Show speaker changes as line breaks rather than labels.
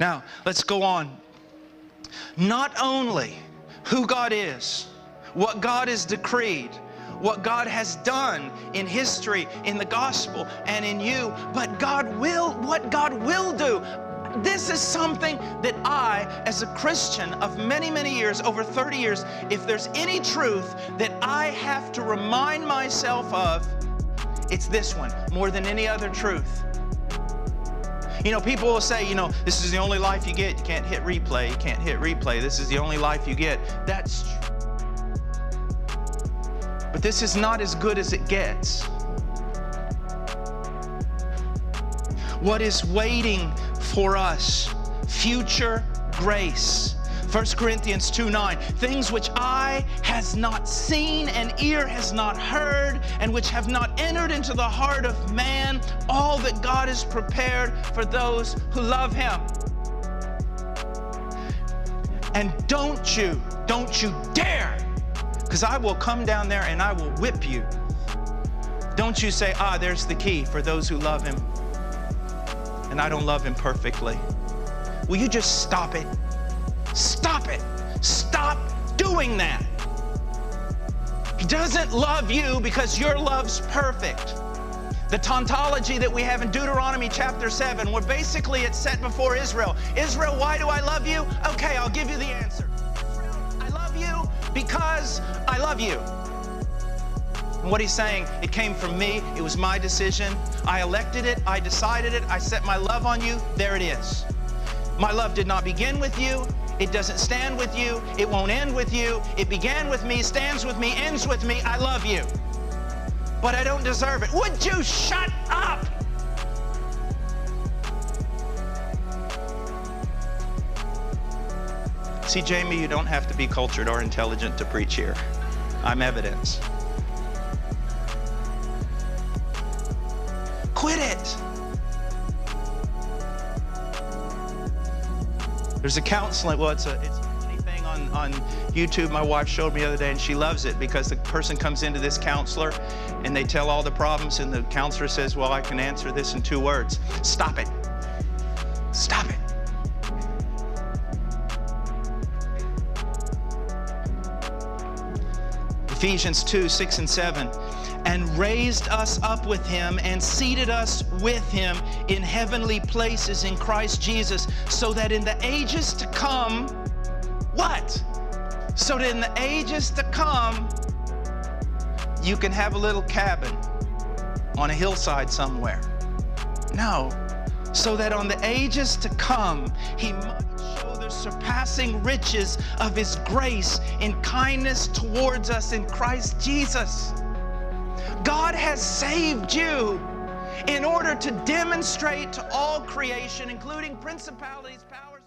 Now, let's go on. Not only who God is, what God has decreed, what God has done in history, in the gospel, and in you, but what God will do. This is something that I, as a Christian of many, many years, over 30 years, if there's any truth that I have to remind myself of, it's this one, more than any other truth. You know, people will say, you know, this is the only life you get. You can't hit replay. You can't hit replay. This is the only life you get. That's true. But this is not as good as it gets. What is waiting for us? Future grace. 1 Corinthians 2:9, things which eye has not seen and ear has not heard, and which have not entered into the heart of man, all that God has prepared for those who love Him. And don't you dare, because I will come down there and I will whip you. Don't you say, there's the key for those who love Him, and I don't love Him perfectly. Will you just stop it? Stop it. Stop doing that. He doesn't love you because your love's perfect. The tautology that we have in Deuteronomy chapter 7, where basically it's set before Israel. Israel, why do I love you? Okay, I'll give you the answer. Israel, I love you because I love you. And what he's saying, it came from me. It was my decision. I elected it. I decided it. I set my love on you. There it is. My love did not begin with you. It doesn't stand with you. It won't end with you. It began with me, stands with me, ends with me. I love you. But I don't deserve it. Would you shut up? See, Jamie, you don't have to be cultured or intelligent to preach here. I'm evidence. Quit it. There's a counseling, well, it's a funny thing on YouTube my wife showed me the other day, and she loves it because the person comes into this counselor and they tell all the problems, and the counselor says, well, I can answer this in 2 words. Stop it. Stop it. Ephesians 2:6 and 7. And raised us up with Him and seated us with Him in heavenly places in Christ Jesus, so that in the ages to come, what? So that in the ages to come, you can have a little cabin on a hillside somewhere. No. So that on the ages to come, He might show the surpassing riches of His grace in kindness towards us in Christ Jesus. God has saved you in order to demonstrate to all creation, including principalities, powers,